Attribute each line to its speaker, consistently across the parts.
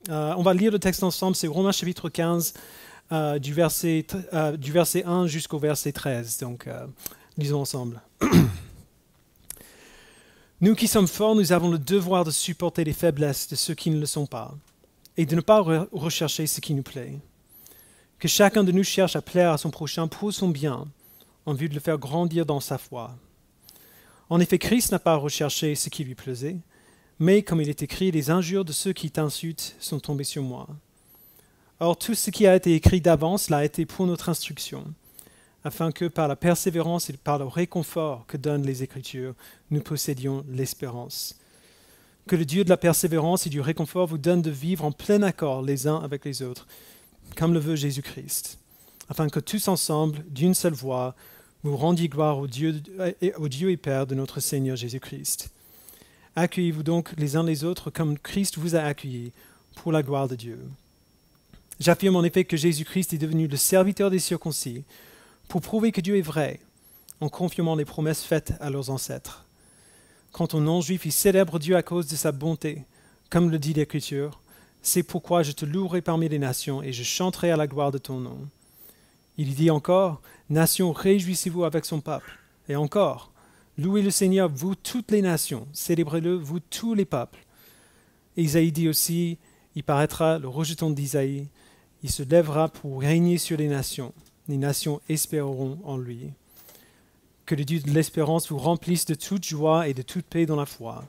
Speaker 1: On va lire le texte ensemble, c'est Romains chapitre 15, du verset 1 jusqu'au verset 13. Donc, lisons ensemble. Nous qui sommes forts, nous avons le devoir de supporter les faiblesses de ceux qui ne le sont pas, et de ne pas rechercher ce qui nous plaît. Que chacun de nous cherche à plaire à son prochain pour son bien, en vue de le faire grandir dans sa foi. En effet, Christ n'a pas recherché ce qui lui plaisait, mais comme il est écrit, les injures de ceux qui t'insultent sont tombées sur moi. Or, tout ce qui a été écrit d'avance l'a été pour notre instruction, afin que par la persévérance et par le réconfort que donnent les Écritures, nous possédions l'espérance. Que le Dieu de la persévérance et du réconfort vous donne de vivre en plein accord les uns avec les autres, comme le veut Jésus-Christ, afin que tous ensemble, d'une seule voix, vous rendiez gloire au Dieu et Père de notre Seigneur Jésus-Christ. Accueillez-vous donc les uns les autres comme Christ vous a accueillis, pour la gloire de Dieu. J'affirme en effet que Jésus-Christ est devenu le serviteur des circoncis, pour prouver que Dieu est vrai, en confirmant les promesses faites à leurs ancêtres. Quant aux non-juifs, ils célèbrent Dieu à cause de sa bonté, comme le dit l'Écriture. C'est pourquoi je te louerai parmi les nations et je chanterai à la gloire de ton nom. Il dit encore, nations, réjouissez-vous avec son peuple. Et encore, louez le Seigneur, vous toutes les nations, célébrez-le, vous tous les peuples. Et Isaïe dit aussi, il paraîtra le rejeton d'Isaïe, il se lèvera pour régner sur les nations espéreront en lui. Que le Dieu de l'espérance vous remplisse de toute joie et de toute paix dans la foi,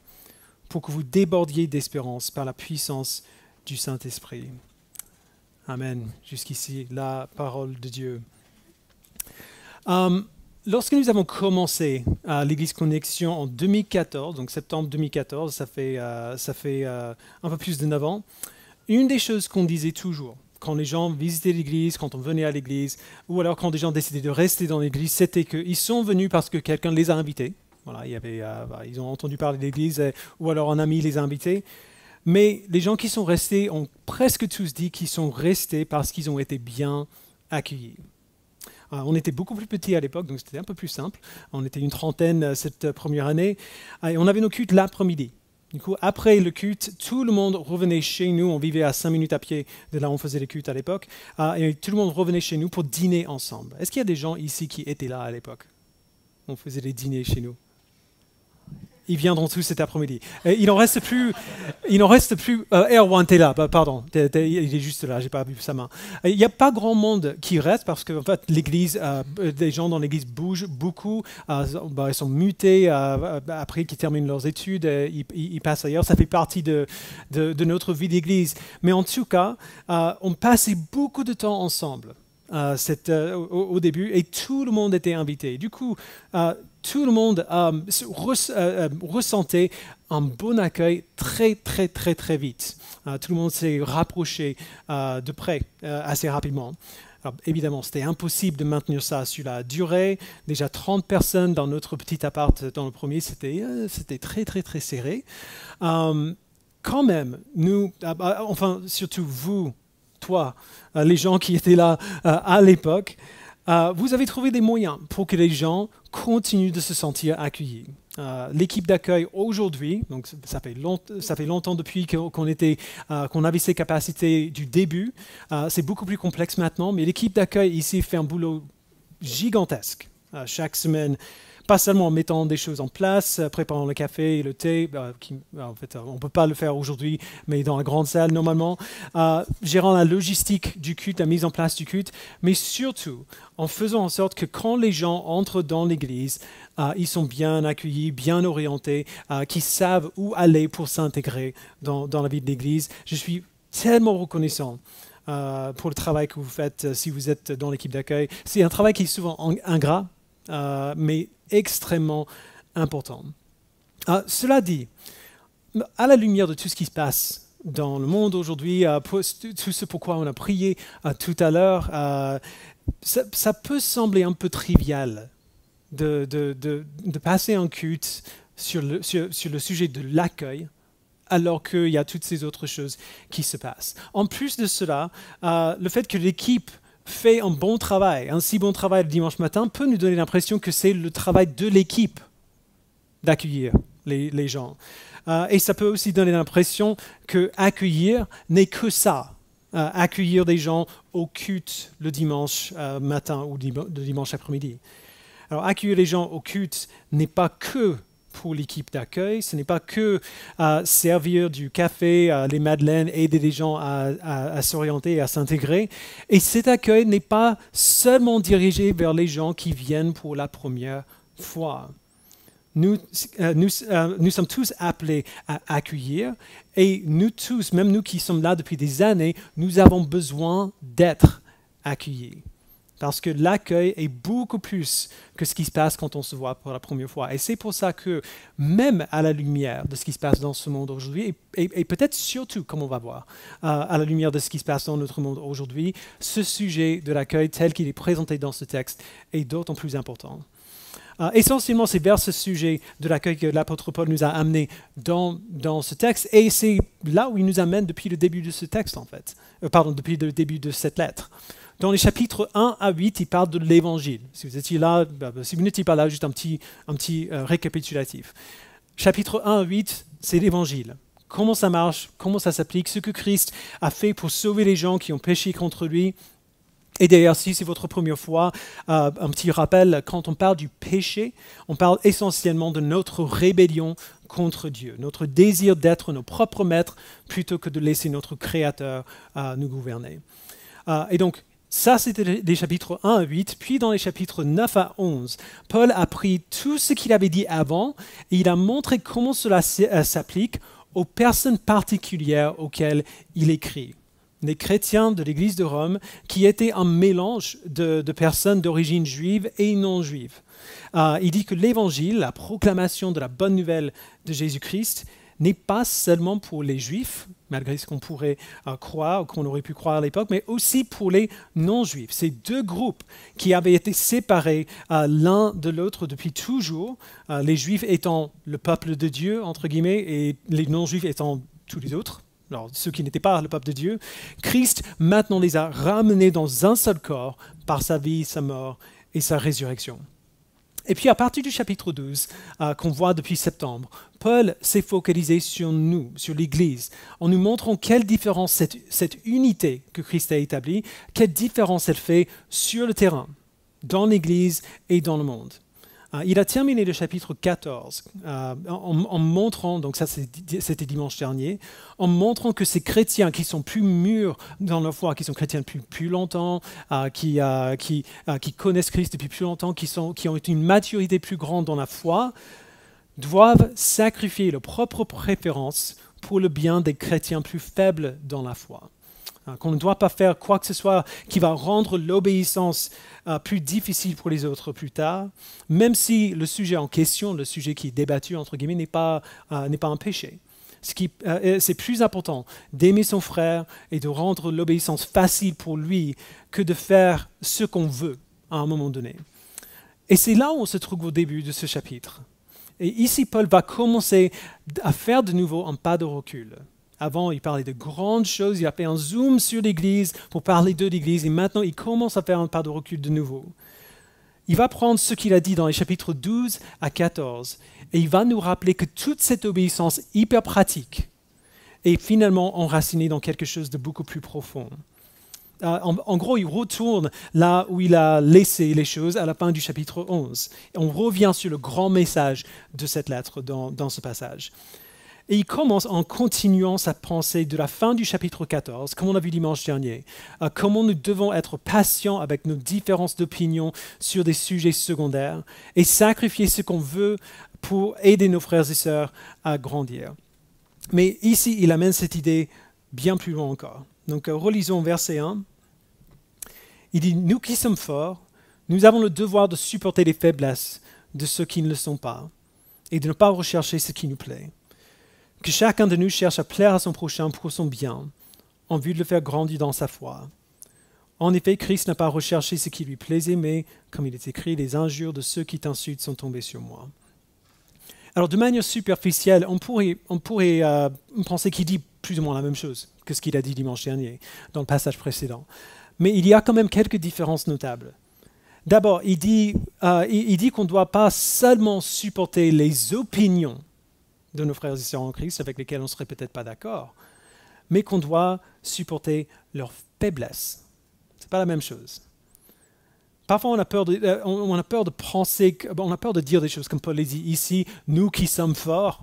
Speaker 1: pour que vous débordiez d'espérance par la puissance du Saint-Esprit. Amen. Jusqu'ici, la parole de Dieu. Lorsque nous avons commencé l'Église Connexion en 2014, donc septembre 2014, ça fait un peu plus de 9 ans, une des choses qu'on disait toujours, quand les gens visitaient l'église, quand on venait à l'église, ou alors quand des gens décidaient de rester dans l'église, c'était qu'ils sont venus parce que quelqu'un les a invités. Voilà, ils ont entendu parler de l'église, ou alors un ami les a invités. Mais les gens qui sont restés ont presque tous dit qu'ils sont restés parce qu'ils ont été bien accueillis. On était beaucoup plus petits à l'époque, donc c'était un peu plus simple. On était une trentaine cette première année, et on avait nos cultes l'après-midi. Du coup, après le culte, tout le monde revenait chez nous. On vivait à 5 minutes à pied de là où on faisait les cultes à l'époque. Et tout le monde revenait chez nous pour dîner ensemble. Est-ce qu'il y a des gens ici qui étaient là à l'époque? On faisait des dîners chez nous. Ils viendront tous cet après-midi. Il n'en reste plus. Erwan, t'es là, pardon. Il est juste là, j'ai pas vu sa main. Il n'y a pas grand monde qui reste parce que en fait, l'église, des gens dans l'église bougent beaucoup. Ils sont mutés après qu'ils terminent leurs études. Ils passent ailleurs. Ça fait partie de notre vie d'église. Mais en tout cas, on passait beaucoup de temps ensemble. Au début, et tout le monde était invité. Du coup, tout le monde ressentait un bon accueil très, très, très, très vite. Tout le monde s'est rapproché de près assez rapidement. Alors, évidemment, c'était impossible de maintenir ça sur la durée. Déjà 30 personnes dans notre petit appart dans le premier, c'était très, très, très serré. Quand même, nous, surtout vous, toi, les gens qui étaient là à l'époque, vous avez trouvé des moyens pour que les gens continuent de se sentir accueillis. L'équipe d'accueil aujourd'hui, donc ça fait longtemps depuis qu'on avait ces capacités du début, c'est beaucoup plus complexe maintenant, mais l'équipe d'accueil ici fait un boulot gigantesque chaque semaine. Pas seulement en mettant des choses en place, préparant le café et le thé, en fait, on ne peut pas le faire aujourd'hui, mais dans la grande salle normalement, gérant la logistique du culte, la mise en place du culte, mais surtout en faisant en sorte que quand les gens entrent dans l'église, ils sont bien accueillis, bien orientés, qu'ils savent où aller pour s'intégrer dans la vie de l'église. Je suis tellement reconnaissant pour le travail que vous faites si vous êtes dans l'équipe d'accueil. C'est un travail qui est souvent ingrat, mais extrêmement important. Cela dit, à la lumière de tout ce qui se passe dans le monde aujourd'hui, tout ce pourquoi on a prié tout à l'heure, ça peut sembler un peu trivial de passer un culte sur le sujet de l'accueil, alors qu'il y a toutes ces autres choses qui se passent. En plus de cela, le fait que l'équipe fait un bon travail, un si bon travail le dimanche matin, peut nous donner l'impression que c'est le travail de l'équipe d'accueillir les gens. Et ça peut aussi donner l'impression que accueillir n'est que ça. Accueillir des gens au culte le dimanche matin ou le dimanche après-midi. Alors, accueillir les gens au culte n'est pas que pour l'équipe d'accueil, ce n'est pas que servir du café, les madeleines, aider les gens à s'orienter et à s'intégrer. Et cet accueil n'est pas seulement dirigé vers les gens qui viennent pour la première fois. Nous sommes tous appelés à accueillir et nous tous, même nous qui sommes là depuis des années, nous avons besoin d'être accueillis. Parce que l'accueil est beaucoup plus que ce qui se passe quand on se voit pour la première fois. Et c'est pour ça que même à la lumière de ce qui se passe dans ce monde aujourd'hui, et peut-être surtout, comme on va voir, à la lumière de ce qui se passe dans notre monde aujourd'hui, ce sujet de l'accueil tel qu'il est présenté dans ce texte est d'autant plus important. Essentiellement, c'est vers ce sujet de l'accueil que l'apôtre Paul nous a amené dans ce texte, et c'est là où il nous amène depuis le début de ce texte, en fait. Depuis le début de cette lettre. Dans les chapitres 1 à 8, il parle de l'évangile. Si vous étiez là, si vous n'étiez pas là, juste un petit récapitulatif. Chapitre 1 à 8, c'est l'évangile. Comment ça marche, comment ça s'applique, ce que Christ a fait pour sauver les gens qui ont péché contre lui. Et d'ailleurs, si c'est votre première fois, un petit rappel, quand on parle du péché, on parle essentiellement de notre rébellion contre Dieu, notre désir d'être nos propres maîtres plutôt que de laisser notre Créateur nous gouverner. Et donc, ça, c'était les chapitres 1 à 8. Puis dans les chapitres 9 à 11, Paul a pris tout ce qu'il avait dit avant et il a montré comment cela s'applique aux personnes particulières auxquelles il écrit. Les chrétiens de l'Église de Rome, qui étaient un mélange de personnes d'origine juive et non juive. Il dit que l'évangile, la proclamation de la bonne nouvelle de Jésus-Christ, n'est pas seulement pour les juifs, malgré ce qu'on pourrait croire ou qu'on aurait pu croire à l'époque, mais aussi pour les non-juifs. Ces deux groupes qui avaient été séparés l'un de l'autre depuis toujours, les juifs étant le peuple de Dieu, entre guillemets, et les non-juifs étant tous les autres. Alors, ceux qui n'étaient pas le peuple de Dieu, Christ maintenant les a ramenés dans un seul corps par sa vie, sa mort et sa résurrection. Et puis à partir du chapitre 12, qu'on voit depuis septembre, Paul s'est focalisé sur nous, sur l'Église, en nous montrant quelle différence cette unité que Christ a établie, quelle différence elle fait sur le terrain, dans l'Église et dans le monde. Il a terminé le chapitre 14 en montrant, donc ça c'était dimanche dernier, en montrant que ces chrétiens qui sont plus mûrs dans leur foi, qui sont chrétiens depuis plus longtemps, qui connaissent Christ depuis plus longtemps, qui ont une maturité plus grande dans la foi, doivent sacrifier leurs propres préférences pour le bien des chrétiens plus faibles dans la foi. Qu'on ne doit pas faire quoi que ce soit qui va rendre l'obéissance plus difficile pour les autres plus tard, même si le sujet en question, le sujet qui est débattu, entre guillemets, n'est pas un péché. C'est plus important d'aimer son frère et de rendre l'obéissance facile pour lui que de faire ce qu'on veut à un moment donné. Et c'est là où on se trouve au début de ce chapitre. Et ici, Paul va commencer à faire de nouveau un pas de recul. Avant, il parlait de grandes choses, il a fait un zoom sur l'Église pour parler de l'Église, et maintenant, il commence à faire un pas de recul de nouveau. Il va prendre ce qu'il a dit dans les chapitres 12 à 14, et il va nous rappeler que toute cette obéissance hyper pratique est finalement enracinée dans quelque chose de beaucoup plus profond. En gros, il retourne là où il a laissé les choses à la fin du chapitre 11. Et on revient sur le grand message de cette lettre dans ce passage. Et il commence en continuant sa pensée de la fin du chapitre 14, comme on a vu dimanche dernier, comment nous devons être patients avec nos différences d'opinion sur des sujets secondaires et sacrifier ce qu'on veut pour aider nos frères et sœurs à grandir. Mais ici, il amène cette idée bien plus loin encore. Donc, relisons verset 1. Il dit « Nous qui sommes forts, nous avons le devoir de supporter les faiblesses de ceux qui ne le sont pas et de ne pas rechercher ce qui nous plaît. Que chacun de nous cherche à plaire à son prochain pour son bien, en vue de le faire grandir dans sa foi. En effet, Christ n'a pas recherché ce qui lui plaisait, mais, comme il est écrit, les injures de ceux qui t'insultent sont tombées sur moi. » Alors, de manière superficielle, on pourrait penser qu'il dit plus ou moins la même chose que ce qu'il a dit dimanche dernier, dans le passage précédent. Mais il y a quand même quelques différences notables. D'abord, il dit qu'on ne doit pas seulement supporter les opinions de nos frères et sœurs en Christ avec lesquels on ne serait peut-être pas d'accord, mais qu'on doit supporter leur faiblesse. Ce n'est pas la même chose. Parfois, on a peur de penser, on a peur de dire des choses comme Paul les dit ici, nous qui sommes forts,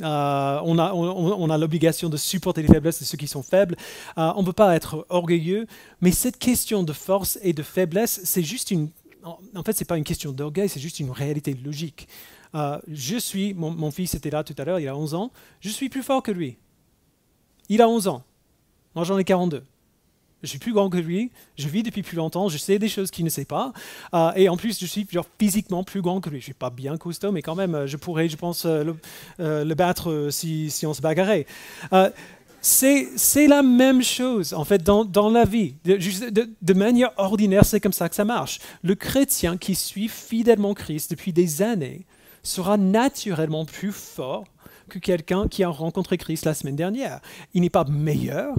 Speaker 1: on a l'obligation de supporter les faiblesses de ceux qui sont faibles. On ne peut pas être orgueilleux, mais cette question de force et de faiblesse, c'est juste en fait, ce n'est pas une question d'orgueil, c'est juste une réalité logique. Mon fils était là tout à l'heure, il a 11 ans, je suis plus fort que lui. Il a 11 ans, moi j'en ai 42. Je suis plus grand que lui, je vis depuis plus longtemps, je sais des choses qu'il ne sait pas, et en plus je suis physiquement plus grand que lui. Je ne suis pas bien costaud, mais quand même, je pourrais, je pense, le battre si on se bagarrait. C'est la même chose, en fait, dans la vie. De manière ordinaire, c'est comme ça que ça marche. Le chrétien qui suit fidèlement Christ depuis des années sera naturellement plus fort que quelqu'un qui a rencontré Christ la semaine dernière. Il n'est pas meilleur.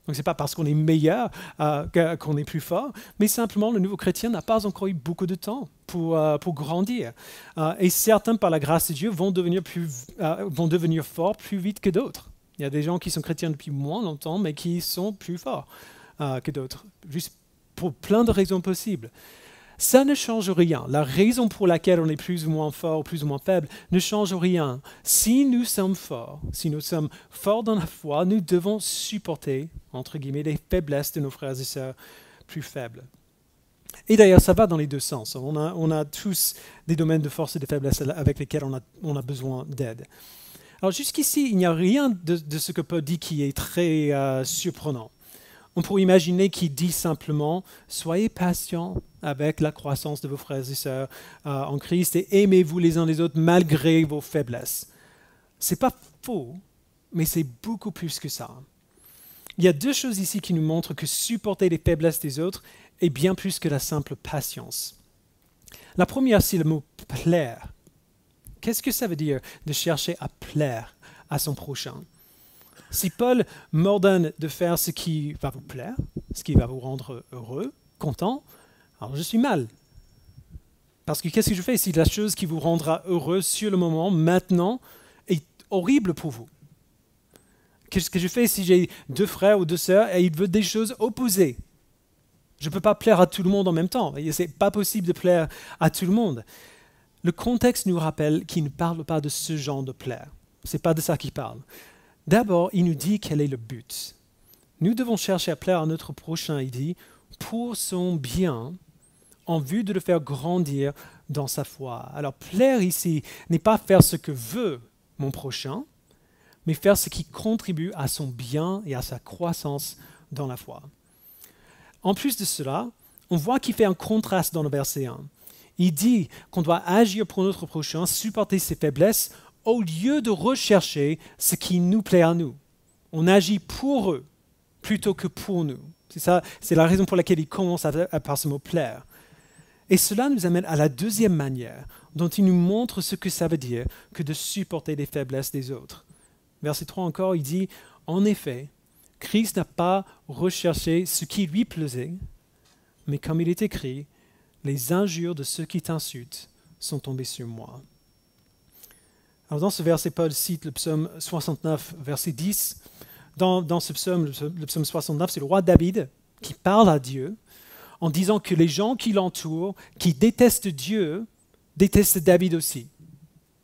Speaker 1: Donc, ce n'est pas parce qu'on est meilleur qu'on est plus fort, mais simplement le nouveau chrétien n'a pas encore eu beaucoup de temps pour grandir. Et certains, par la grâce de Dieu, vont devenir forts plus vite que d'autres. Il y a des gens qui sont chrétiens depuis moins longtemps, mais qui sont plus forts que d'autres, juste pour plein de raisons possibles. Ça ne change rien. La raison pour laquelle on est plus ou moins fort, plus ou moins faible, ne change rien. Si nous sommes forts dans la foi, nous devons supporter, entre guillemets, les faiblesses de nos frères et sœurs plus faibles. Et d'ailleurs, ça va dans les deux sens. On a tous des domaines de force et de faiblesse avec lesquels on a besoin d'aide. Alors jusqu'ici, il n'y a rien de ce que Paul dit qui est très surprenant. On pourrait imaginer qu'il dit simplement « Soyez patients avec la croissance de vos frères et sœurs en Christ et aimez-vous les uns les autres malgré vos faiblesses. » Ce n'est pas faux, mais c'est beaucoup plus que ça. Il y a deux choses ici qui nous montrent que supporter les faiblesses des autres est bien plus que la simple patience. La première, c'est le mot « plaire ». Qu'est-ce que ça veut dire de chercher à plaire à son prochain? Si Paul m'ordonne de faire ce qui va vous plaire, ce qui va vous rendre heureux, content, alors je suis mal. Parce que qu'est-ce que je fais si la chose qui vous rendra heureux sur le moment, maintenant, est horrible pour vous? Qu'est-ce que je fais si j'ai deux frères ou deux sœurs et ils veulent des choses opposées? Je ne peux pas plaire à tout le monde en même temps. Ce n'est pas possible de plaire à tout le monde. Le contexte nous rappelle qu'il ne parle pas de ce genre de plaire. Ce n'est pas de ça qu'il parle. D'abord, il nous dit quel est le but. Nous devons chercher à plaire à notre prochain, il dit, pour son bien, en vue de le faire grandir dans sa foi. Alors, plaire ici n'est pas faire ce que veut mon prochain, mais faire ce qui contribue à son bien et à sa croissance dans la foi. En plus de cela, on voit qu'il fait un contraste dans le verset 1. Il dit qu'on doit agir pour notre prochain, supporter ses faiblesses, au lieu de rechercher ce qui nous plaît à nous. On agit pour eux plutôt que pour nous. C'est la raison pour laquelle il commence par ce mot « plaire ». Et cela nous amène à la deuxième manière dont il nous montre ce que ça veut dire que de supporter les faiblesses des autres. Verset 3 encore, il dit « En effet, Christ n'a pas recherché ce qui lui plaisait, mais comme il est écrit, les injures de ceux qui t'insultent sont tombées sur moi. » Alors dans ce verset, Paul cite le psaume 69, verset 10. Dans ce psaume, le psaume 69, c'est le roi David qui parle à Dieu en disant que les gens qui l'entourent, qui détestent Dieu, détestent David aussi,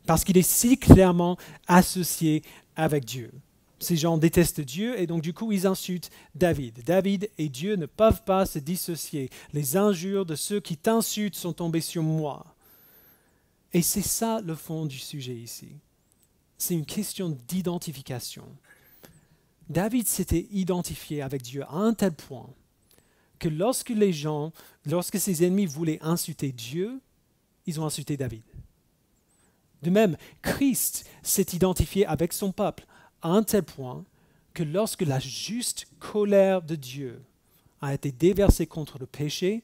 Speaker 1: parce qu'il est si clairement associé avec Dieu. Ces gens détestent Dieu et donc du coup ils insultent David. David et Dieu ne peuvent pas se dissocier. Les injures de ceux qui t'insultent sont tombées sur moi. Et c'est ça le fond du sujet ici. C'est une question d'identification. David s'était identifié avec Dieu à un tel point que lorsque ses ennemis voulaient insulter Dieu, ils ont insulté David. De même, Christ s'est identifié avec son peuple à un tel point que lorsque la juste colère de Dieu a été déversée contre le péché,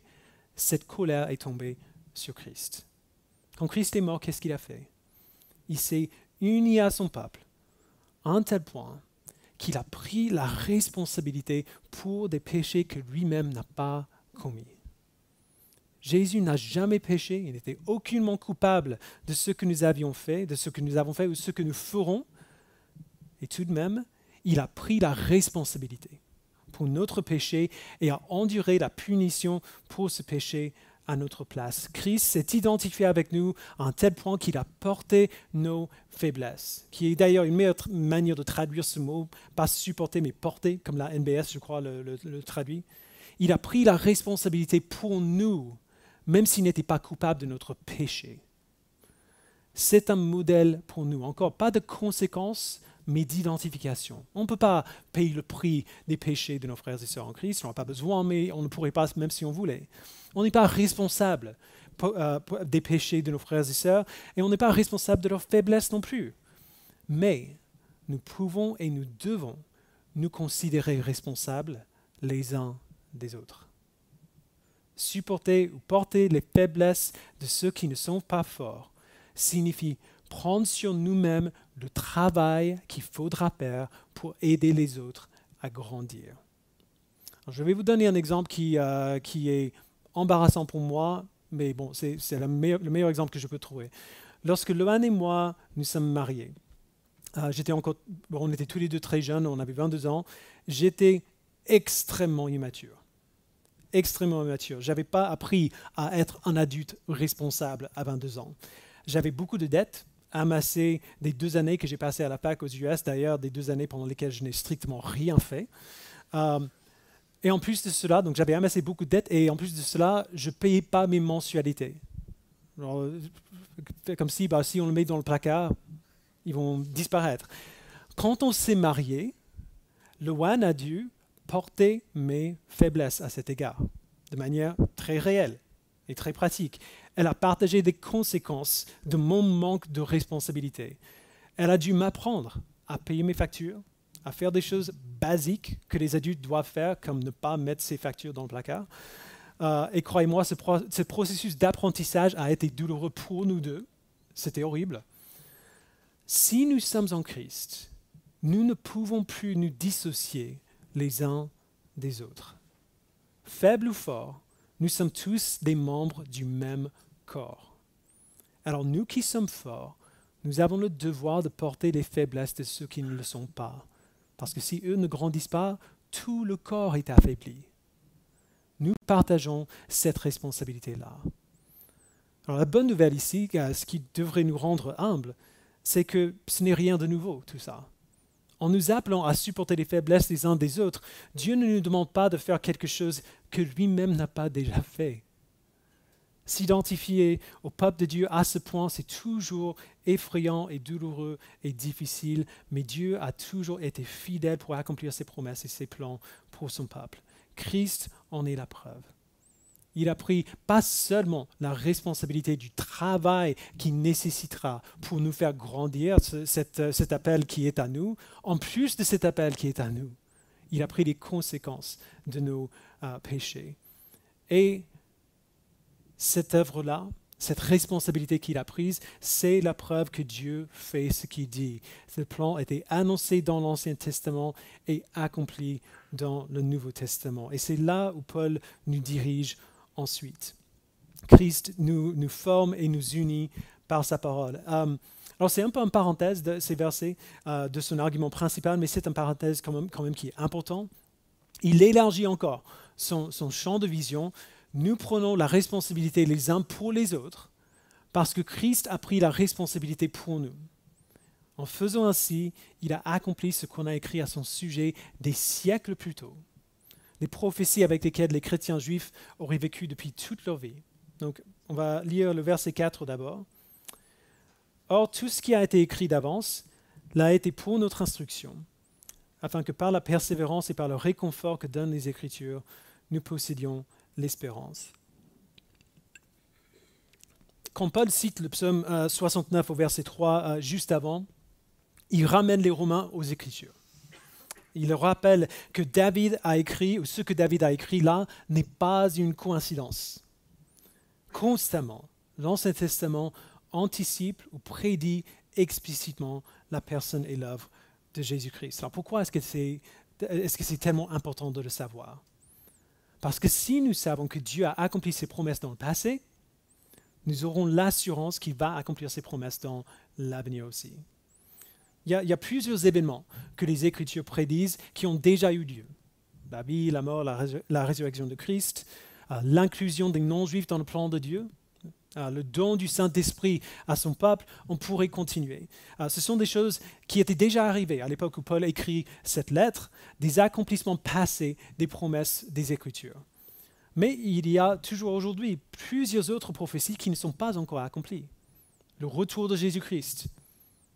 Speaker 1: cette colère est tombée sur Christ. Quand Christ est mort, qu'est-ce qu'il a fait? Il s'est uni à son peuple à un tel point qu'il a pris la responsabilité pour des péchés que lui-même n'a pas commis. Jésus n'a jamais péché, il n'était aucunement coupable de ce que nous avions fait, de ce que nous avons fait ou ce que nous ferons. Et tout de même, il a pris la responsabilité pour notre péché et a enduré la punition pour ce péché à notre place. Christ s'est identifié avec nous à un tel point qu'il a porté nos faiblesses, qui est d'ailleurs une meilleure manière de traduire ce mot, pas supporter mais porter, comme la NBS, je crois, le traduit. Il a pris la responsabilité pour nous, même s'il n'était pas coupable de notre péché. C'est un modèle pour nous. Encore pas de conséquences, mais d'identification. On ne peut pas payer le prix des péchés de nos frères et sœurs en Christ, on n'a pas besoin, mais on ne pourrait pas même si on voulait. On n'est pas responsable des péchés de nos frères et sœurs, et on n'est pas responsable de leurs faiblesses non plus. Mais nous pouvons et nous devons nous considérer responsables les uns des autres. Supporter ou porter les faiblesses de ceux qui ne sont pas forts signifie prendre sur nous-mêmes le travail qu'il faudra faire pour aider les autres à grandir. Alors, je vais vous donner un exemple qui est embarrassant pour moi, mais bon, c'est le meilleur exemple que je peux trouver. Lorsque Loan et moi, nous sommes mariés, on était tous les deux très jeunes, on avait 22 ans, j'étais extrêmement immature. Extrêmement immature. Je n'avais pas appris à être un adulte responsable à 22 ans. J'avais beaucoup de dettes amassées des 2 années que j'ai passées à la fac aux US, d'ailleurs des 2 années pendant lesquelles je n'ai strictement rien fait. Et en plus de cela, donc j'avais amassé beaucoup de dettes et en plus de cela, je ne payais pas mes mensualités. Alors, comme si on le met dans le placard, ils vont disparaître. Quand on s'est marié, Loan a dû porter mes faiblesses à cet égard, de manière très réelle et très pratique. Elle a partagé des conséquences de mon manque de responsabilité. Elle a dû m'apprendre à payer mes factures, à faire des choses basiques que les adultes doivent faire, comme ne pas mettre ses factures dans le placard. Et croyez-moi, ce processus d'apprentissage a été douloureux pour nous deux. C'était horrible. Si nous sommes en Christ, nous ne pouvons plus nous dissocier les uns des autres. Faibles ou forts, nous sommes tous des membres du même corps. Alors nous qui sommes forts, nous avons le devoir de porter les faiblesses de ceux qui ne le sont pas. Parce que si eux ne grandissent pas, tout le corps est affaibli. Nous partageons cette responsabilité-là. Alors la bonne nouvelle ici, ce qui devrait nous rendre humbles, c'est que ce n'est rien de nouveau tout ça. En nous appelant à supporter les faiblesses les uns des autres, Dieu ne nous demande pas de faire quelque chose que lui-même n'a pas déjà fait. S'identifier au peuple de Dieu à ce point, c'est toujours effrayant et douloureux et difficile, mais Dieu a toujours été fidèle pour accomplir ses promesses et ses plans pour son peuple. Christ en est la preuve. Il a pris pas seulement la responsabilité du travail qu'il nécessitera pour nous faire grandir, cet appel qui est à nous, en plus de cet appel qui est à nous, il a pris les conséquences de nos péchés. Et cette œuvre-là, cette responsabilité qu'il a prise, c'est la preuve que Dieu fait ce qu'il dit. Ce plan a été annoncé dans l'Ancien Testament et accompli dans le Nouveau Testament. Et c'est là où Paul nous dirige ensuite. Christ nous forme et nous unit par sa parole. Alors c'est un peu une parenthèse de ces versets, de son argument principal, mais c'est une parenthèse quand même qui est important. Il élargit encore son champ de vision. Nous prenons la responsabilité les uns pour les autres parce que Christ a pris la responsabilité pour nous. En faisant ainsi, il a accompli ce qu'on a écrit à son sujet des siècles plus tôt. Les prophéties avec lesquelles les chrétiens juifs auraient vécu depuis toute leur vie. Donc, on va lire le verset 4 d'abord. Or, tout ce qui a été écrit d'avance l'a été pour notre instruction, afin que par la persévérance et par le réconfort que donnent les Écritures, nous possédions l'espérance. Quand Paul cite le psaume 69 au verset 3, juste avant, il ramène les Romains aux Écritures. Il rappelle que David a écrit, ou ce que David a écrit là, n'est pas une coïncidence. Constamment, l'Ancien Testament anticipe ou prédit explicitement la personne et l'œuvre de Jésus-Christ. Alors pourquoi est-ce que c'est tellement important de le savoir? Parce que si nous savons que Dieu a accompli ses promesses dans le passé, nous aurons l'assurance qu'il va accomplir ses promesses dans l'avenir aussi. Il y a plusieurs événements que les Écritures prédisent qui ont déjà eu lieu. La vie, la mort, la résurrection de Christ, l'inclusion des non-juifs dans le plan de Dieu, le don du Saint-Esprit à son peuple, on pourrait continuer. Ce sont des choses qui étaient déjà arrivées à l'époque où Paul écrit cette lettre, des accomplissements passés des promesses des Écritures. Mais il y a toujours aujourd'hui plusieurs autres prophéties qui ne sont pas encore accomplies. Le retour de Jésus-Christ,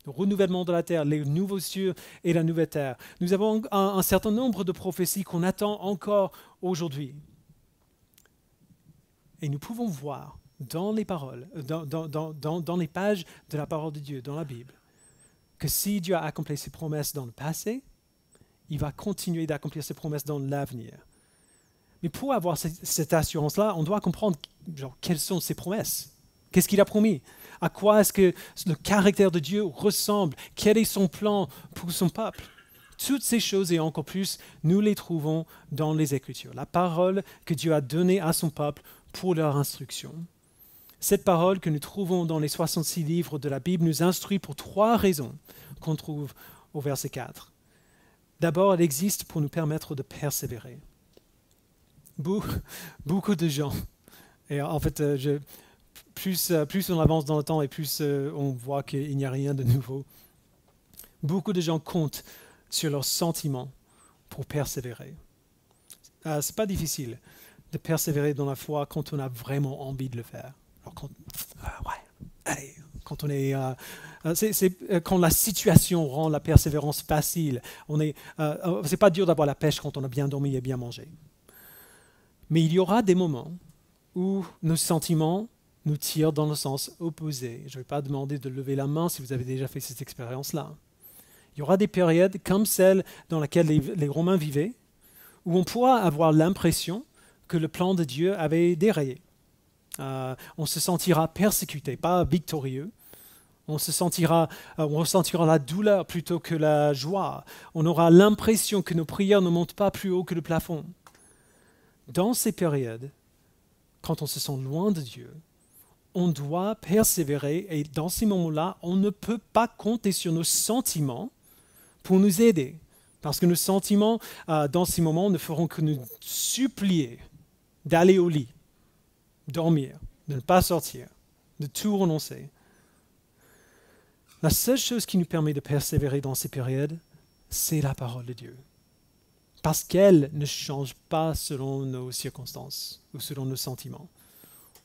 Speaker 1: le renouvellement de la terre, les nouveaux cieux et la nouvelle terre. Nous avons un certain nombre de prophéties qu'on attend encore aujourd'hui. Et nous pouvons voir dans les paroles, dans les pages de la parole de Dieu, dans la Bible, que si Dieu a accompli ses promesses dans le passé, il va continuer d'accomplir ses promesses dans l'avenir. Mais pour avoir cette assurance-là, on doit comprendre quelles sont ses promesses. Qu'est-ce qu'il a promis? À quoi est-ce que le caractère de Dieu ressemble? Quel est son plan pour son peuple? Toutes ces choses et encore plus, nous les trouvons dans les Écritures. La parole que Dieu a donnée à son peuple pour leur instruction. Cette parole que nous trouvons dans les 66 livres de la Bible nous instruit pour 3 raisons qu'on trouve au verset 4. D'abord, elle existe pour nous permettre de persévérer. Beaucoup de gens, et en fait, plus on avance dans le temps et plus on voit qu'il n'y a rien de nouveau, beaucoup de gens comptent sur leurs sentiments pour persévérer. Ce n'est pas difficile de persévérer dans la foi quand on a vraiment envie de le faire. Alors quand la situation rend la persévérance facile. C'est pas dur d'avoir la pêche quand on a bien dormi et bien mangé. Mais il y aura des moments où nos sentiments nous tirent dans le sens opposé. Je ne vais pas demander de lever la main si vous avez déjà fait cette expérience-là. Il y aura des périodes comme celle dans laquelle les Romains vivaient, où on pourra avoir l'impression que le plan de Dieu avait déraillé. On se sentira persécuté, pas victorieux. On ressentira la douleur plutôt que la joie. On aura l'impression que nos prières ne montent pas plus haut que le plafond. Dans ces périodes, quand on se sent loin de Dieu, on doit persévérer et dans ces moments-là, on ne peut pas compter sur nos sentiments pour nous aider. Parce que nos sentiments, dans ces moments, ne feront que nous supplier d'aller au lit, dormir, de ne pas sortir, de tout renoncer. La seule chose qui nous permet de persévérer dans ces périodes, c'est la parole de Dieu. Parce qu'elle ne change pas selon nos circonstances ou selon nos sentiments.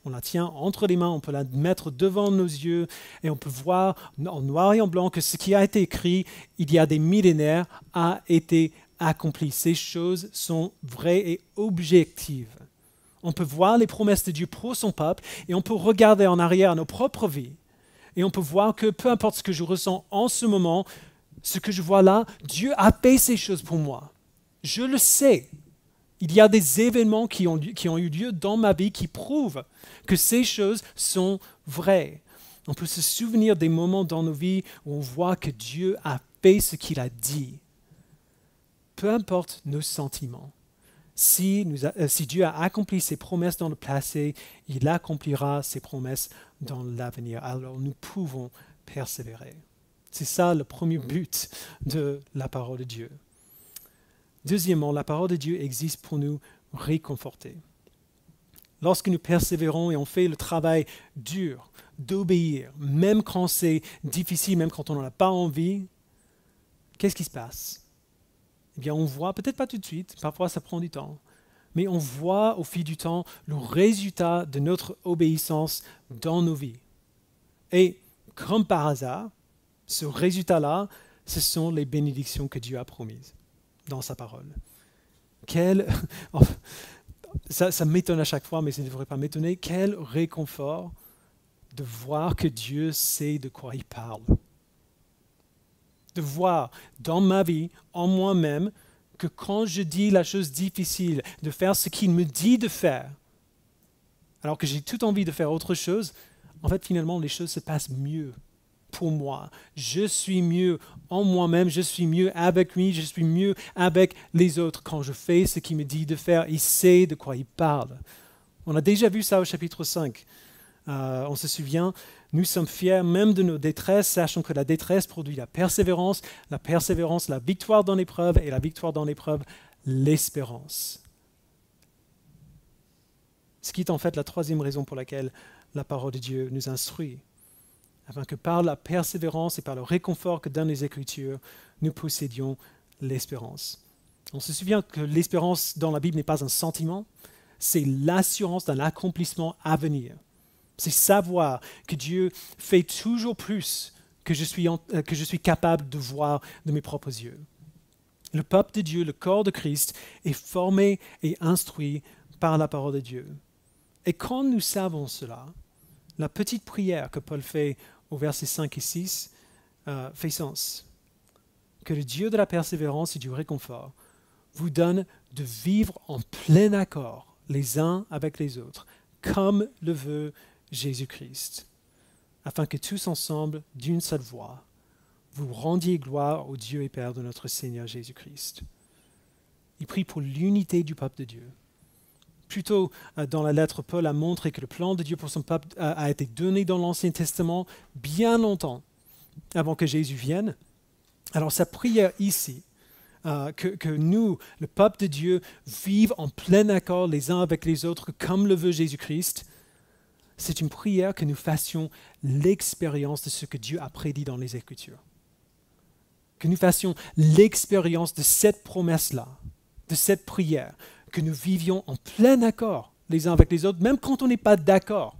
Speaker 1: On la tient entre les mains, on peut la mettre devant nos yeux et on peut voir en noir et en blanc que ce qui a été écrit il y a des millénaires a été accompli. Ces choses sont vraies et objectives. On peut voir les promesses de Dieu pour son peuple et on peut regarder en arrière à nos propres vies et on peut voir que peu importe ce que je ressens en ce moment, ce que je vois là, Dieu a fait ces choses pour moi. Je le sais. Il y a des événements qui ont eu lieu dans ma vie qui prouvent que ces choses sont vraies. On peut se souvenir des moments dans nos vies où on voit que Dieu a fait ce qu'il a dit. Peu importe nos sentiments. Si Dieu a accompli ses promesses dans le passé, il accomplira ses promesses dans l'avenir. Alors nous pouvons persévérer. C'est ça le premier but de la parole de Dieu. Deuxièmement, la parole de Dieu existe pour nous réconforter. Lorsque nous persévérons et on fait le travail dur d'obéir, même quand c'est difficile, même quand on n'en a pas envie, qu'est-ce qui se passe? Eh bien, on voit, peut-être pas tout de suite, parfois ça prend du temps, mais on voit au fil du temps le résultat de notre obéissance dans nos vies. Et comme par hasard, ce résultat-là, ce sont les bénédictions que Dieu a promises dans sa parole. Ça m'étonne à chaque fois, mais ça ne devrait pas m'étonner. Quel réconfort de voir que Dieu sait de quoi il parle. De voir dans ma vie, en moi-même, que quand je dis la chose difficile, de faire ce qu'il me dit de faire, alors que j'ai toute envie de faire autre chose, en fait, finalement, les choses se passent mieux pour moi. Je suis mieux en moi-même, je suis mieux avec lui, je suis mieux avec les autres. Quand je fais ce qu'il me dit de faire, il sait de quoi il parle. On a déjà vu ça au chapitre 5. On se souvient, nous sommes fiers même de nos détresses, sachant que la détresse produit la persévérance, la victoire dans l'épreuve, et la victoire dans l'épreuve, l'espérance. Ce qui est en fait la troisième raison pour laquelle la parole de Dieu nous instruit, afin que par la persévérance et par le réconfort que donnent les Écritures, nous possédions l'espérance. On se souvient que l'espérance dans la Bible n'est pas un sentiment, c'est l'assurance d'un accomplissement à venir. C'est savoir que Dieu fait toujours plus que je suis capable de voir de mes propres yeux. Le peuple de Dieu, le corps de Christ, est formé et instruit par la parole de Dieu. Et quand nous savons cela, la petite prière que Paul fait au versets 5 et 6 fait sens. Que le Dieu de la persévérance et du réconfort vous donne de vivre en plein accord les uns avec les autres, comme le veut Jésus-Christ, afin que tous ensemble, d'une seule voix, vous rendiez gloire au Dieu et Père de notre Seigneur Jésus-Christ. Il prie pour l'unité du peuple de Dieu. Plus tôt, dans la lettre, Paul a montré que le plan de Dieu pour son peuple a été donné dans l'Ancien Testament bien longtemps avant que Jésus vienne. Alors sa prière ici, que nous, le peuple de Dieu, vive en plein accord les uns avec les autres comme le veut Jésus-Christ, c'est une prière que nous fassions l'expérience de ce que Dieu a prédit dans les Écritures. Que nous fassions l'expérience de cette promesse-là, de cette prière, que nous vivions en plein accord les uns avec les autres, même quand on n'est pas d'accord.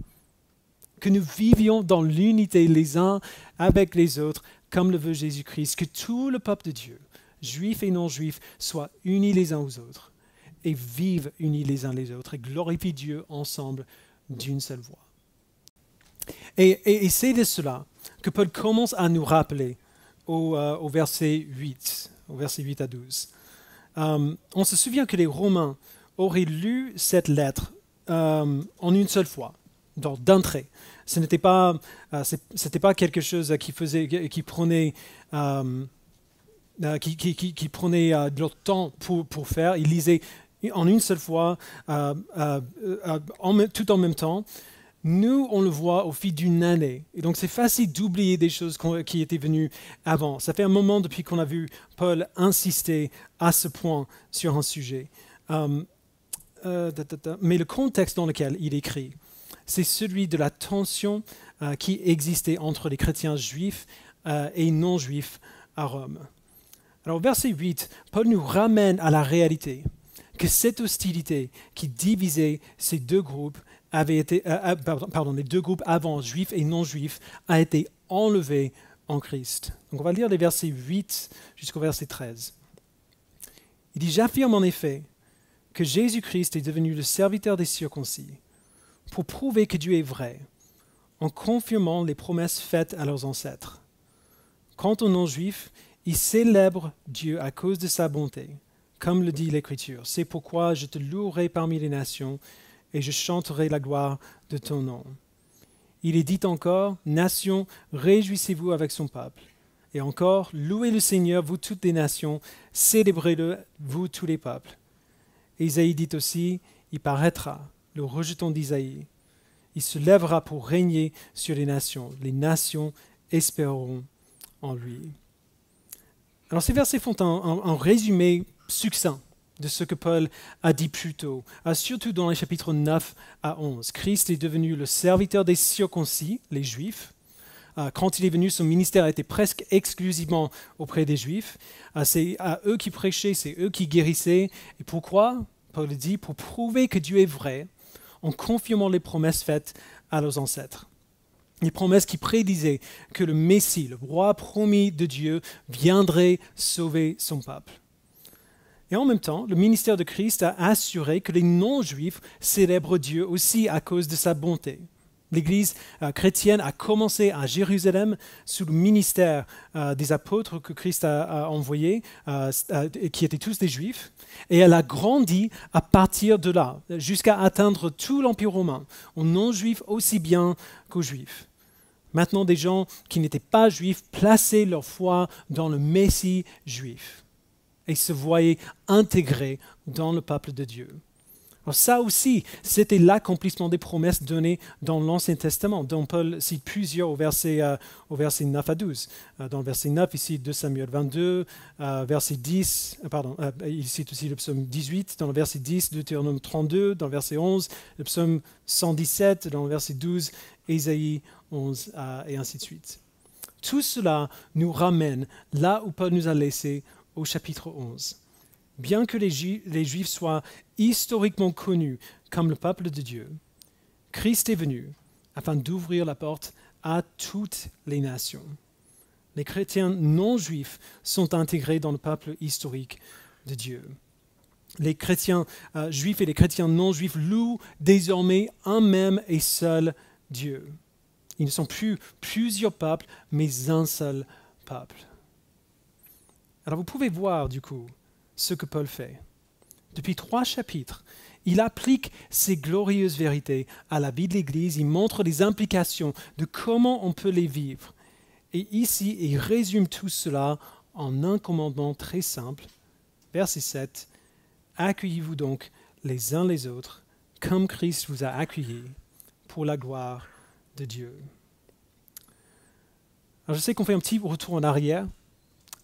Speaker 1: Que nous vivions dans l'unité les uns avec les autres, comme le veut Jésus-Christ. Que tout le peuple de Dieu, juifs et non-juifs, soient unis les uns aux autres et vivent unis les uns les autres et glorifient Dieu ensemble d'une seule voix. Et c'est de cela que Paul commence à nous rappeler au verset 8 à 12. On se souvient que les Romains auraient lu cette lettre en une seule fois, d'un trait. Ce n'était pas quelque chose qui prenait de leur temps pour faire. Ils lisaient en une seule fois, tout en même temps. Nous, on le voit au fil d'une année. Et donc, c'est facile d'oublier des choses qui étaient venues avant. Ça fait un moment depuis qu'on a vu Paul insister à ce point sur un sujet. Mais le contexte dans lequel il écrit, c'est celui de la tension qui existait entre les chrétiens juifs et non-juifs à Rome. Alors, au verset 8, Paul nous ramène à la réalité que cette hostilité qui divisait ces deux groupes les deux groupes avant, juifs et non-juifs, a été enlevée en Christ. Donc on va lire les versets 8 jusqu'au verset 13. Il dit « J'affirme en effet que Jésus-Christ est devenu le serviteur des circoncis pour prouver que Dieu est vrai, en confirmant les promesses faites à leurs ancêtres. Quant aux non-juifs, ils célèbrent Dieu à cause de sa bonté, comme le dit l'Écriture. C'est pourquoi je te louerai parmi les nations, et je chanterai la gloire de ton nom. Il est dit encore, nations, réjouissez-vous avec son peuple. Et encore, louez le Seigneur, vous toutes les nations, célébrez-le, vous tous les peuples. Et Isaïe dit aussi, il paraîtra, le rejeton d'Isaïe. Il se lèvera pour régner sur les nations espéreront en lui. Alors ces versets font un résumé succinct de ce que Paul a dit plus tôt, surtout dans les chapitres 9 à 11. Christ est devenu le serviteur des circoncis, les Juifs. Quand il est venu, son ministère était presque exclusivement auprès des Juifs. C'est à eux qui prêchaient, c'est eux qui guérissaient. Et pourquoi? Paul dit, pour prouver que Dieu est vrai, en confirmant les promesses faites à leurs ancêtres. Les promesses qui prédisaient que le Messie, le roi promis de Dieu, viendrait sauver son peuple. Et en même temps, le ministère de Christ a assuré que les non-juifs célèbrent Dieu aussi à cause de sa bonté. L'Église chrétienne a commencé à Jérusalem sous le ministère des apôtres que Christ a envoyés, qui étaient tous des Juifs, et elle a grandi à partir de là, jusqu'à atteindre tout l'Empire romain, aux non-juifs aussi bien qu'aux Juifs. Maintenant, des gens qui n'étaient pas juifs plaçaient leur foi dans le Messie juif et se voyaient intégrés dans le peuple de Dieu. Alors ça aussi, c'était l'accomplissement des promesses données dans l'Ancien Testament, dont Paul cite plusieurs au verset 9 à 12. Dans le verset 9, il cite 2 Samuel 22, verset 10, il cite aussi le psaume 18, dans le verset 10, Deutéronome 32, dans le verset 11, le psaume 117, dans le verset 12, Ésaïe 11, et ainsi de suite. Tout cela nous ramène là où Paul nous a laissé au chapitre 11. Bien que les Juifs soient historiquement connus comme le peuple de Dieu, Christ est venu afin d'ouvrir la porte à toutes les nations. Les chrétiens non-juifs sont intégrés dans le peuple historique de Dieu. Les chrétiens juifs et les chrétiens non-juifs louent désormais un même et seul Dieu. Ils ne sont plus plusieurs peuples, mais un seul peuple. Alors vous pouvez voir du coup ce que Paul fait. Depuis 3 chapitres, il applique ces glorieuses vérités à la vie de l'Église, il montre les implications de comment on peut les vivre. Et ici, il résume tout cela en un commandement très simple. Verset 7, « Accueillez-vous donc les uns les autres, comme Christ vous a accueillis, pour la gloire de Dieu. » Alors je sais qu'on fait un petit retour en arrière,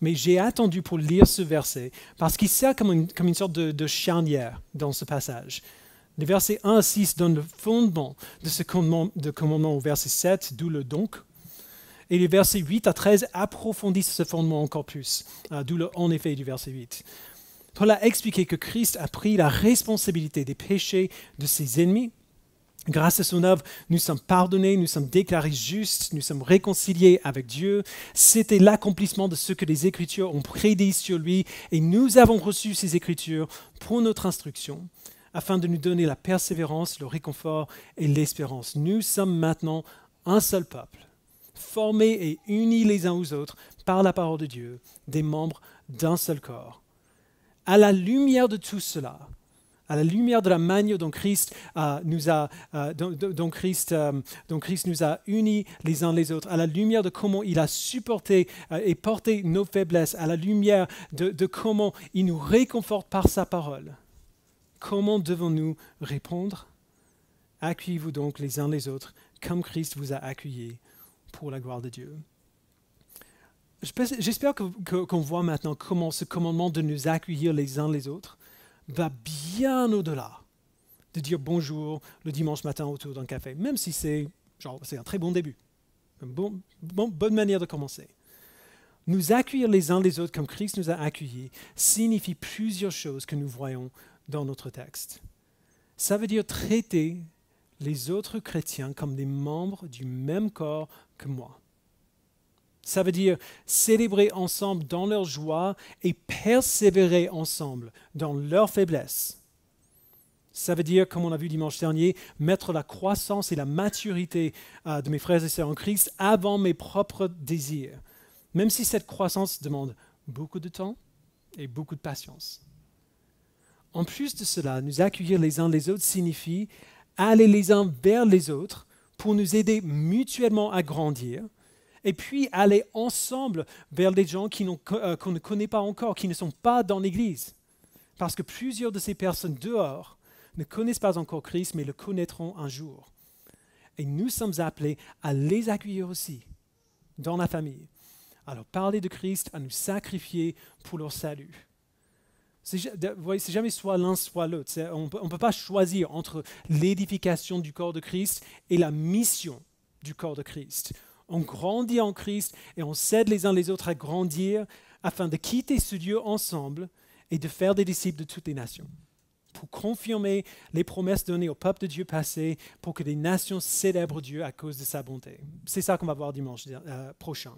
Speaker 1: mais j'ai attendu pour lire ce verset parce qu'il sert comme une sorte de charnière dans ce passage. Les versets 1 à 6 donnent le fondement de ce commandement au verset 7, d'où le donc. Et les versets 8 à 13 approfondissent ce fondement encore plus, d'où le en effet du verset 8. Paul a expliqué que Christ a pris la responsabilité des péchés de ses ennemis. Grâce à son œuvre, nous sommes pardonnés, nous sommes déclarés justes, nous sommes réconciliés avec Dieu. C'était l'accomplissement de ce que les Écritures ont prédit sur lui et nous avons reçu ces Écritures pour notre instruction, afin de nous donner la persévérance, le réconfort et l'espérance. Nous sommes maintenant un seul peuple, formés et unis les uns aux autres par la parole de Dieu, des membres d'un seul corps. À la lumière de tout cela, à la lumière de la manière dont Christ nous a unis les uns les autres, à la lumière de comment il a supporté et porté nos faiblesses, à la lumière de comment il nous réconforte par sa parole. Comment devons-nous répondre? Accueillez-vous donc les uns les autres comme Christ vous a accueillis pour la gloire de Dieu. J'espère qu'on voit maintenant comment ce commandement de nous accueillir les uns les autres va bien au-delà de dire bonjour le dimanche matin autour d'un café, même si c'est un très bon début, une bonne manière de commencer. Nous accueillir les uns les autres comme Christ nous a accueillis signifie plusieurs choses que nous voyons dans notre texte. Ça veut dire traiter les autres chrétiens comme des membres du même corps que moi. Ça veut dire célébrer ensemble dans leur joie et persévérer ensemble dans leur faiblesse. Ça veut dire, comme on a vu dimanche dernier, mettre la croissance et la maturité de mes frères et sœurs en Christ avant mes propres désirs, même si cette croissance demande beaucoup de temps et beaucoup de patience. En plus de cela, nous accueillir les uns les autres signifie aller les uns vers les autres pour nous aider mutuellement à grandir, et puis aller ensemble vers les gens qu'on ne connaît pas encore, qui ne sont pas dans l'Église. Parce que plusieurs de ces personnes dehors ne connaissent pas encore Christ, mais le connaîtront un jour. Et nous sommes appelés à les accueillir aussi dans la famille, à leur parler de Christ, à nous sacrifier pour leur salut. C'est jamais soit l'un, soit l'autre. On ne peut pas choisir entre l'édification du corps de Christ et la mission du corps de Christ. On grandit en Christ et on s'aide les uns les autres à grandir afin de quitter ce Dieu ensemble et de faire des disciples de toutes les nations, pour confirmer les promesses données au peuple de Dieu passé, pour que les nations célèbrent Dieu à cause de sa bonté. C'est ça qu'on va voir dimanche prochain.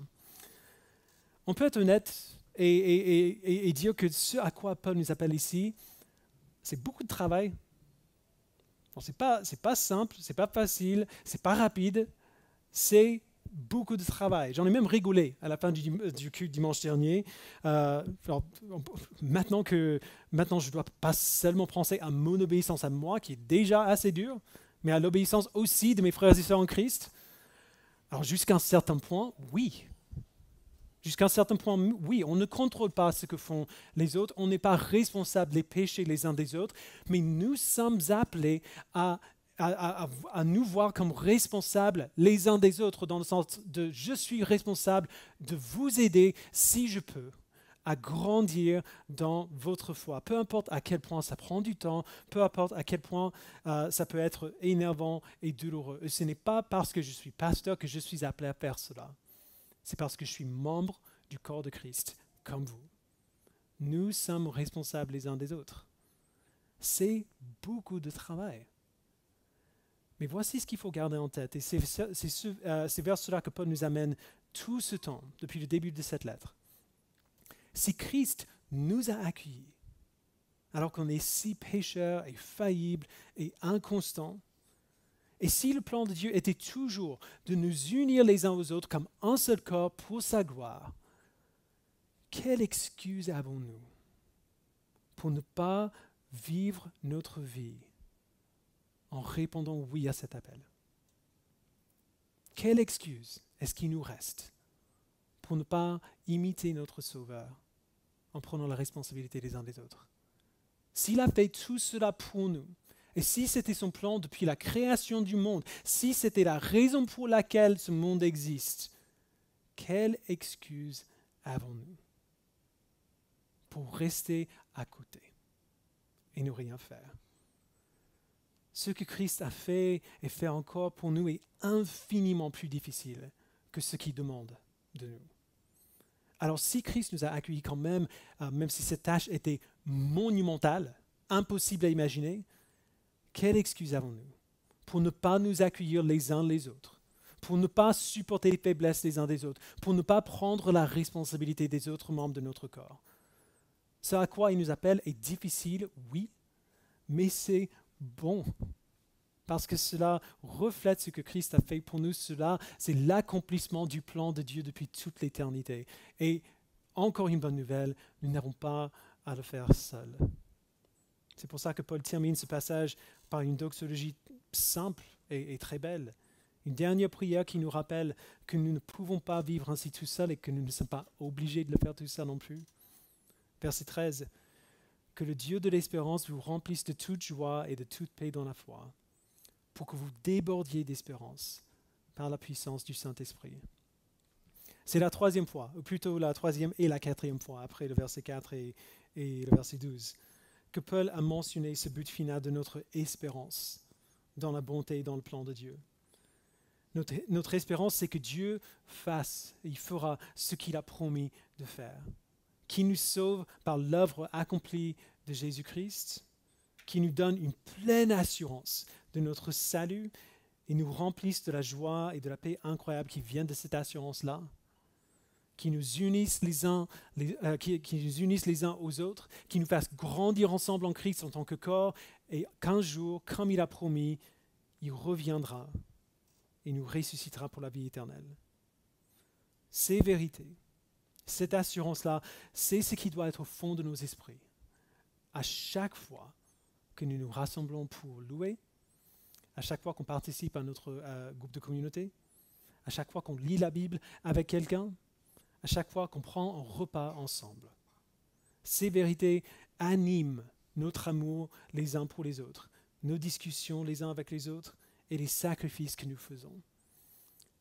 Speaker 1: On peut être honnête et dire que ce à quoi Paul nous appelle ici, c'est beaucoup de travail. Bon, c'est pas simple, c'est pas facile, c'est pas rapide, c'est beaucoup de travail. J'en ai même rigolé à la fin du culte dimanche dernier. Maintenant, je ne dois pas seulement penser à mon obéissance à moi, qui est déjà assez dure, mais à l'obéissance aussi de mes frères et sœurs en Christ. Alors jusqu'à un certain point, oui. Jusqu'à un certain point, oui, on ne contrôle pas ce que font les autres, on n'est pas responsable des péchés les uns des autres, mais nous sommes appelés à nous voir comme responsables les uns des autres, dans le sens de je suis responsable de vous aider si je peux à grandir dans votre foi. Peu importe à quel point ça prend du temps, peu importe à quel point ça peut être énervant et douloureux. Et ce n'est pas parce que je suis pasteur que je suis appelé à faire cela. C'est parce que je suis membre du corps de Christ, comme vous. Nous sommes responsables les uns des autres. C'est beaucoup de travail. Mais voici ce qu'il faut garder en tête. Et c'est vers cela que Paul nous amène tout ce temps, depuis le début de cette lettre. Si Christ nous a accueillis, alors qu'on est si pécheurs et faillibles et inconstants, et si le plan de Dieu était toujours de nous unir les uns aux autres comme un seul corps pour sa gloire, quelle excuse avons-nous pour ne pas vivre notre vie en répondant oui à cet appel? Quelle excuse est-ce qu'il nous reste pour ne pas imiter notre Sauveur en prenant la responsabilité les uns des autres? S'il a fait tout cela pour nous, et si c'était son plan depuis la création du monde, si c'était la raison pour laquelle ce monde existe, quelle excuse avons-nous pour rester à côté et ne rien faire? Ce que Christ a fait et fait encore pour nous est infiniment plus difficile que ce qu'il demande de nous. Alors si Christ nous a accueillis quand même, même si cette tâche était monumentale, impossible à imaginer, quelle excuse avons-nous pour ne pas nous accueillir les uns les autres, pour ne pas supporter les faiblesses les uns des autres, pour ne pas prendre la responsabilité des autres membres de notre corps? Ce à quoi il nous appelle est difficile, oui, mais c'est bon. Parce que cela reflète ce que Christ a fait pour nous. Cela, c'est l'accomplissement du plan de Dieu depuis toute l'éternité. Et encore une bonne nouvelle, nous n'avons pas à le faire seuls. C'est pour ça que Paul termine ce passage par une doxologie simple et très belle. Une dernière prière qui nous rappelle que nous ne pouvons pas vivre ainsi tout seuls et que nous ne sommes pas obligés de le faire tout seul non plus. Verset 13. Que le Dieu de l'espérance vous remplisse de toute joie et de toute paix dans la foi, pour que vous débordiez d'espérance par la puissance du Saint-Esprit. C'est la troisième fois, ou plutôt la troisième et la quatrième fois, après le verset 4 et le verset 12, que Paul a mentionné ce but final de notre espérance dans la bonté et dans le plan de Dieu. Notre espérance, c'est que Dieu fasse, il fera ce qu'il a promis de faire, qui nous sauve par l'œuvre accomplie de Jésus-Christ, qui nous donne une pleine assurance de notre salut et nous remplisse de la joie et de la paix incroyable qui viennent de cette assurance-là, qui nous unissent les uns aux autres, qui nous fassent grandir ensemble en Christ en tant que corps, et qu'un jour, comme il a promis, il reviendra et nous ressuscitera pour la vie éternelle. Ces vérités, cette assurance-là, c'est ce qui doit être au fond de nos esprits. À chaque fois que nous nous rassemblons pour louer, à chaque fois qu'on participe à notre groupe de communauté, à chaque fois qu'on lit la Bible avec quelqu'un, à chaque fois qu'on prend un repas ensemble. Ces vérités animent notre amour les uns pour les autres, nos discussions les uns avec les autres et les sacrifices que nous faisons.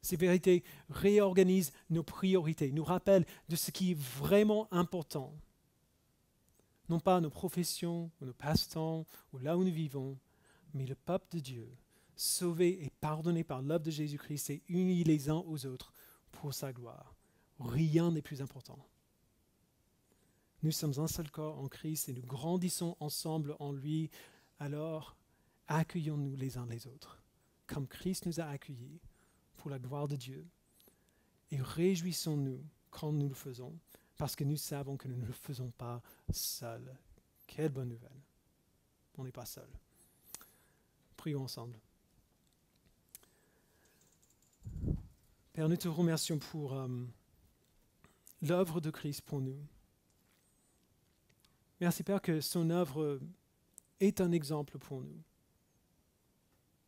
Speaker 1: Ces vérités réorganisent nos priorités, nous rappellent de ce qui est vraiment important. Non pas nos professions ou nos passe-temps ou là où nous vivons, mais le peuple de Dieu, sauvé et pardonné par l'œuvre de Jésus-Christ et unis les uns aux autres pour sa gloire. Rien n'est plus important. Nous sommes un seul corps en Christ et nous grandissons ensemble en lui. Alors, accueillons-nous les uns les autres, comme Christ nous a accueillis pour la gloire de Dieu. Et réjouissons-nous quand nous le faisons, parce que nous savons que nous ne le faisons pas seuls. Quelle bonne nouvelle. On n'est pas seuls. Prions ensemble. Père, nous te remercions pour l'œuvre de Christ pour nous. Merci Père que son œuvre est un exemple pour nous.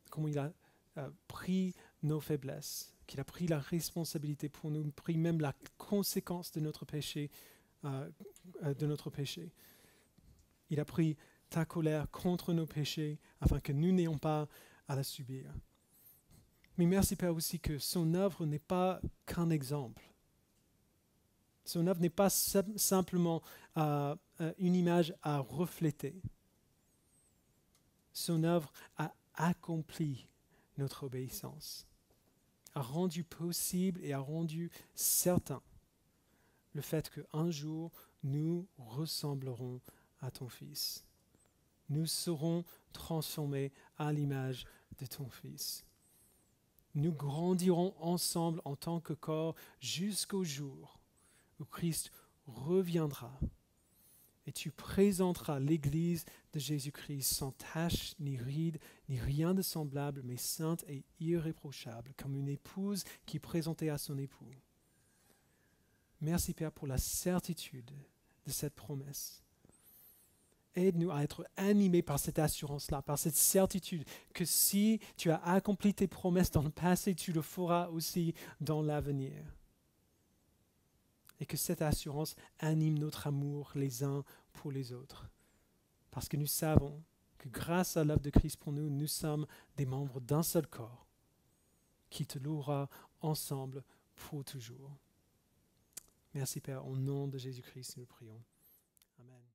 Speaker 1: Comment il a pris nos faiblesses, qu'il a pris la responsabilité pour nous, pris même la conséquence de notre péché, Il a pris ta colère contre nos péchés afin que nous n'ayons pas à la subir. Mais merci Père aussi que son œuvre n'est pas qu'un exemple. Son œuvre n'est pas simplement une image à refléter. Son œuvre a accompli notre obéissance, a rendu possible et a rendu certain le fait qu'un jour nous ressemblerons à ton Fils. Nous serons transformés à l'image de ton Fils. Nous grandirons ensemble en tant que corps jusqu'au jour où Christ reviendra et tu présenteras l'Église de Jésus-Christ sans tache, ni ride, ni rien de semblable, mais sainte et irréprochable, comme une épouse qui est présentée à son époux. Merci Père pour la certitude de cette promesse. Aide-nous à être animés par cette assurance-là, par cette certitude que si tu as accompli tes promesses dans le passé, tu le feras aussi dans l'avenir. Et que cette assurance anime notre amour les uns pour les autres. Parce que nous savons que grâce à l'œuvre de Christ pour nous, nous sommes des membres d'un seul corps qui te louera ensemble pour toujours. Merci Père, au nom de Jésus-Christ, nous le prions. Amen.